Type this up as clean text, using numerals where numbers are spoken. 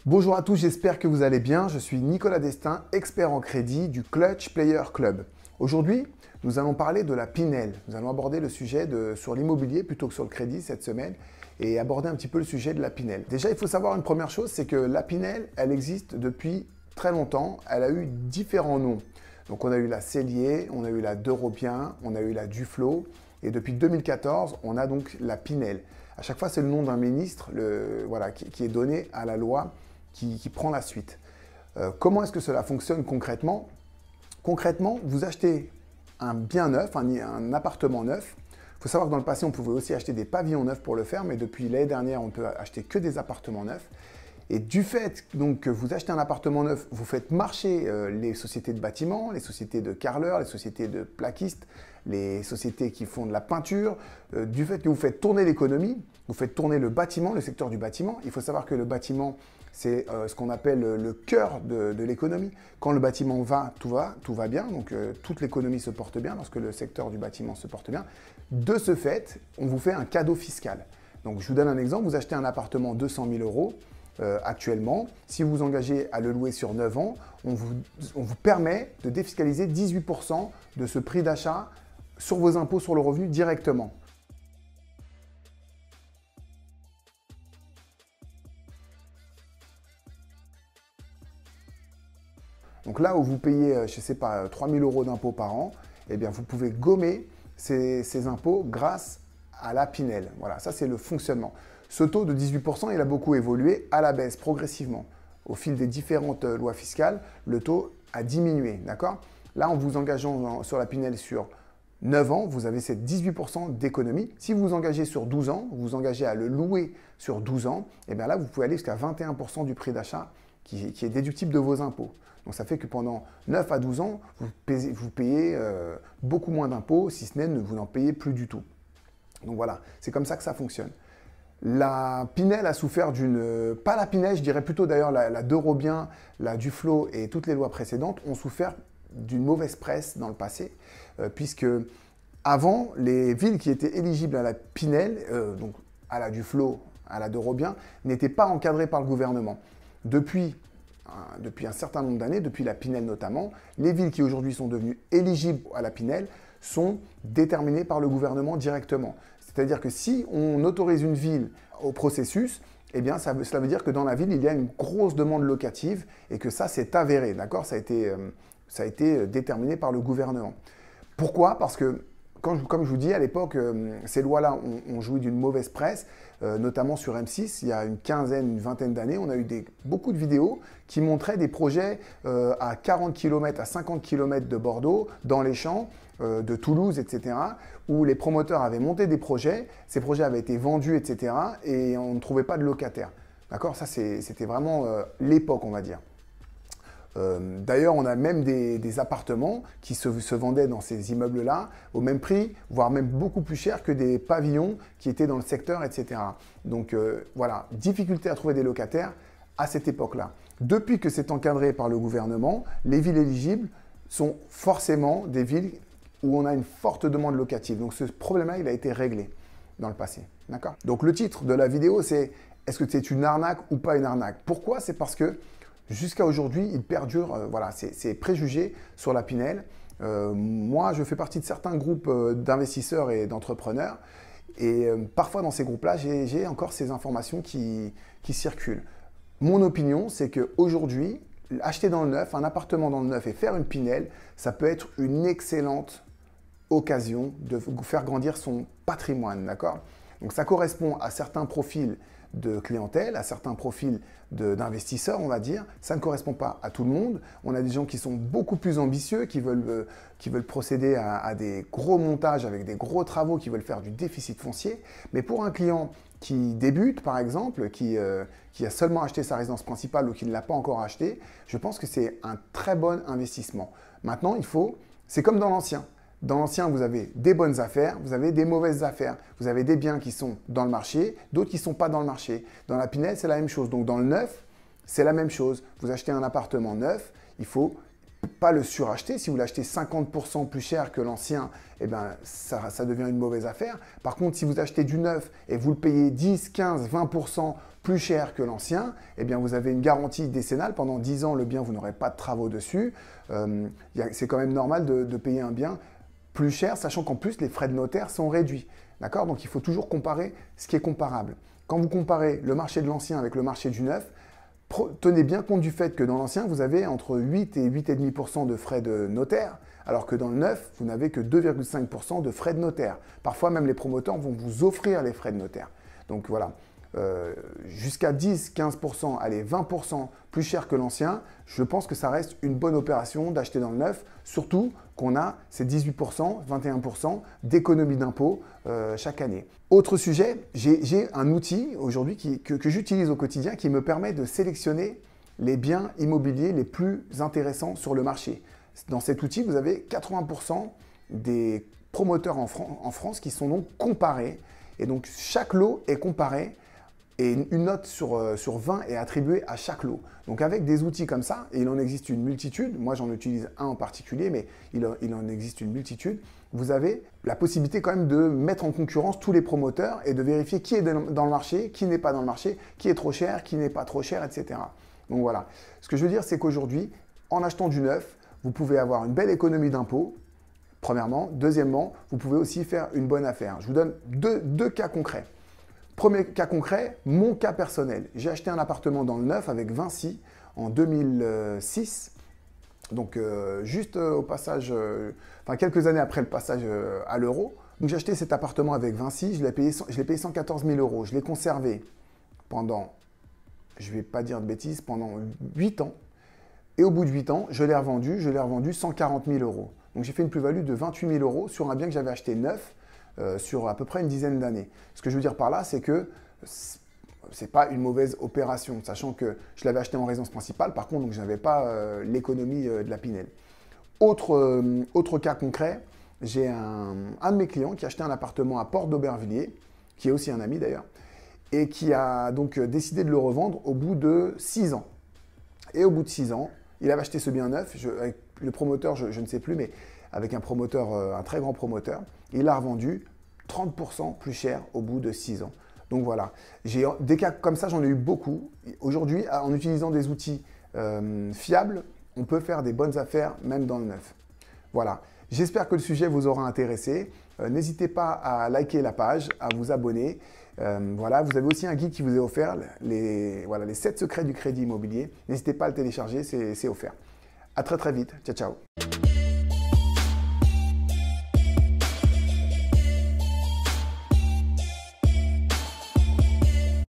Bonjour à tous, j'espère que vous allez bien. Je suis Nicolas Destin, expert en crédit du Clutch Player Club. Aujourd'hui, nous allons parler de la Pinel. Nous allons aborder le sujet sur l'immobilier plutôt que sur le crédit cette semaine et aborder un petit peu le sujet de la Pinel. Déjà, il faut savoir une première chose, c'est que la Pinel, elle existe depuis très longtemps. Elle a eu différents noms. Donc, on a eu la Cellier, on a eu la Derobien, on a eu la Duflo et depuis 2014, on a donc la Pinel. À chaque fois, c'est le nom d'un ministre qui est donné à la loi qui prend la suite. Comment est-ce que cela fonctionne concrètement? Concrètement, vous achetez un bien neuf, un appartement neuf. Il faut savoir que dans le passé, on pouvait aussi acheter des pavillons neufs pour le faire, mais depuis l'année dernière, on ne peut acheter que des appartements neufs. Et du fait donc, que vous achetez un appartement neuf, vous faites marcher les sociétés de bâtiments, les sociétés de carreleurs, les sociétés de plaquistes, les sociétés qui font de la peinture. Du fait que vous faites tourner l'économie, vous faites tourner le bâtiment, le secteur du bâtiment. Il faut savoir que le bâtiment, c'est ce qu'on appelle le cœur de l'économie. Quand le bâtiment va, tout va bien. Donc toute l'économie se porte bien lorsque le secteur du bâtiment se porte bien. De ce fait, on vous fait un cadeau fiscal. Donc je vous donne un exemple. Vous achetez un appartement 200 000 euros. Actuellement, si vous vous engagez à le louer sur 9 ans, on vous permet de défiscaliser 18% de ce prix d'achat sur vos impôts sur le revenu directement. Donc là où vous payez, je ne sais pas, 3 000 euros d'impôts par an, eh bien vous pouvez gommer ces impôts grâce à la Pinel. Voilà, ça c'est le fonctionnement. Ce taux de 18%, il a beaucoup évolué à la baisse progressivement. Au fil des différentes lois fiscales, le taux a diminué, d'accord? Là, en vous engageant sur la Pinel sur 9 ans, vous avez ces 18% d'économie. Si vous vous engagez sur 12 ans, vous vous engagez à le louer sur 12 ans, et bien là, vous pouvez aller jusqu'à 21% du prix d'achat qui est déductible de vos impôts. Donc ça fait que pendant 9 à 12 ans, vous payez beaucoup moins d'impôts, si ce n'est vous n'en payez plus du tout. Donc voilà, c'est comme ça que ça fonctionne. La Pinel a souffert pas la Pinel, je dirais plutôt d'ailleurs la Derobien, la Duflo et toutes les lois précédentes ont souffert d'une mauvaise presse dans le passé, puisque avant, les villes qui étaient éligibles à la Pinel, donc à la Duflo, à la Derobien, n'étaient pas encadrées par le gouvernement. Depuis un certain nombre d'années, depuis la Pinel notamment, les villes qui aujourd'hui sont devenues éligibles à la Pinel sont déterminées par le gouvernement directement. C'est-à-dire que si on autorise une ville au processus, eh bien, cela veut dire que dans la ville, il y a une grosse demande locative et que ça, c'est avéré, d'accord? Ça a été déterminé par le gouvernement. Pourquoi? Parce que, comme je vous dis, à l'époque, ces lois-là ont joui d'une mauvaise presse, notamment sur M6. Il y a une vingtaine d'années, on a eu beaucoup de vidéos qui montraient des projets à 40 km, à 50 km de Bordeaux, dans les champs, de Toulouse, etc., où les promoteurs avaient monté des projets, ces projets avaient été vendus, etc., et on ne trouvait pas de locataires. D'accord? Ça, c'était vraiment l'époque, on va dire. D'ailleurs, on a même des appartements qui se vendaient dans ces immeubles-là au même prix, voire même beaucoup plus cher que des pavillons qui étaient dans le secteur, etc. Donc voilà, difficulté à trouver des locataires à cette époque-là. Depuis que c'est encadré par le gouvernement, les villes éligibles sont forcément des villes où on a une forte demande locative. Donc ce problème-là, il a été réglé dans le passé. D'accord? Donc le titre de la vidéo, c'est « Est-ce que c'est une arnaque ou pas une arnaque ?» Pourquoi? C'est parce que jusqu'à aujourd'hui, il perdure ces préjugés sur la Pinel. Moi, je fais partie de certains groupes d'investisseurs et d'entrepreneurs. Et parfois, dans ces groupes-là, j'ai encore ces informations qui circulent. Mon opinion, c'est qu'aujourd'hui, acheter dans le neuf, un appartement dans le neuf et faire une Pinel, ça peut être une excellente occasion de faire grandir son patrimoine, d'accord? Donc ça correspond à certains profils de clientèle, à certains profils d'investisseurs, on va dire. Ça ne correspond pas à tout le monde. On a des gens qui sont beaucoup plus ambitieux, qui veulent procéder à des gros montages avec des gros travaux, qui veulent faire du déficit foncier. Mais pour un client qui débute, par exemple, qui a seulement acheté sa résidence principale ou qui ne l'a pas encore acheté, je pense que c'est un très bon investissement. Maintenant, c'est comme dans l'ancien. Dans l'ancien, vous avez des bonnes affaires, vous avez des mauvaises affaires. Vous avez des biens qui sont dans le marché, d'autres qui ne sont pas dans le marché. Dans la Pinel, c'est la même chose. Donc dans le neuf, c'est la même chose. Vous achetez un appartement neuf, il faut pas le suracheter. Si vous l'achetez 50% plus cher que l'ancien, eh ben, ça devient une mauvaise affaire. Par contre, si vous achetez du neuf et vous le payez 10, 15, 20% plus cher que l'ancien, eh bien, vous avez une garantie décennale. Pendant 10 ans, le bien, vous n'aurez pas de travaux dessus. C'est quand même normal de payer un bien plus cher, sachant qu'en plus, les frais de notaire sont réduits. D'accord? Donc, il faut toujours comparer ce qui est comparable. Quand vous comparez le marché de l'ancien avec le marché du neuf, tenez bien compte du fait que dans l'ancien, vous avez entre 8 et 8,5% de frais de notaire, alors que dans le neuf, vous n'avez que 2,5% de frais de notaire. Parfois, même les promoteurs vont vous offrir les frais de notaire. Donc voilà, jusqu'à 10, 15%, allez, 20% plus cher que l'ancien, je pense que ça reste une bonne opération d'acheter dans le neuf, surtout qu'on a ces 18%, 21% d'économie d'impôt chaque année. Autre sujet, j'ai un outil aujourd'hui que j'utilise au quotidien qui me permet de sélectionner les biens immobiliers les plus intéressants sur le marché. Dans cet outil, vous avez 80% des promoteurs en France qui sont donc comparés. Et donc, chaque lot est comparé et une note sur 20 est attribuée à chaque lot. Donc avec des outils comme ça, et il en existe une multitude, moi j'en utilise un en particulier, mais il en existe une multitude, vous avez la possibilité quand même de mettre en concurrence tous les promoteurs et de vérifier qui est dans le marché, qui n'est pas dans le marché, qui est trop cher, qui n'est pas trop cher, etc. Donc voilà. Ce que je veux dire, c'est qu'aujourd'hui, en achetant du neuf, vous pouvez avoir une belle économie d'impôt, premièrement. Deuxièmement, vous pouvez aussi faire une bonne affaire. Je vous donne deux cas concrets. Premier cas concret, mon cas personnel. J'ai acheté un appartement dans le neuf avec Vinci en 2006. Donc juste au passage, enfin quelques années après le passage à l'euro. Donc j'ai acheté cet appartement avec Vinci, je l'ai payé 114 000 euros. Je l'ai conservé pendant, je ne vais pas dire de bêtises, pendant 8 ans. Et au bout de 8 ans, je l'ai revendu 140 000 euros. Donc j'ai fait une plus-value de 28 000 euros sur un bien que j'avais acheté neuf sur à peu près une dizaine d'années. Ce que je veux dire par là, c'est que ce n'est pas une mauvaise opération, sachant que je l'avais acheté en résidence principale, par contre, donc je n'avais pas l'économie de la Pinel. Autre cas concret, j'ai un de mes clients qui a acheté un appartement à Porte d'Aubervilliers, qui est aussi un ami d'ailleurs, et qui a donc décidé de le revendre au bout de 6 ans. Et au bout de 6 ans, il avait acheté ce bien neuf, avec le promoteur, je ne sais plus, mais avec un promoteur, un très grand promoteur, il l'a revendu 30% plus cher au bout de 6 ans. Donc voilà, des cas comme ça, j'en ai eu beaucoup. Aujourd'hui, en utilisant des outils fiables, on peut faire des bonnes affaires même dans le neuf. Voilà, j'espère que le sujet vous aura intéressé. N'hésitez pas à liker la page, à vous abonner. Voilà, vous avez aussi un guide qui vous est offert, les 7 secrets du crédit immobilier. N'hésitez pas à le télécharger, c'est offert. À très très vite. Ciao, ciao.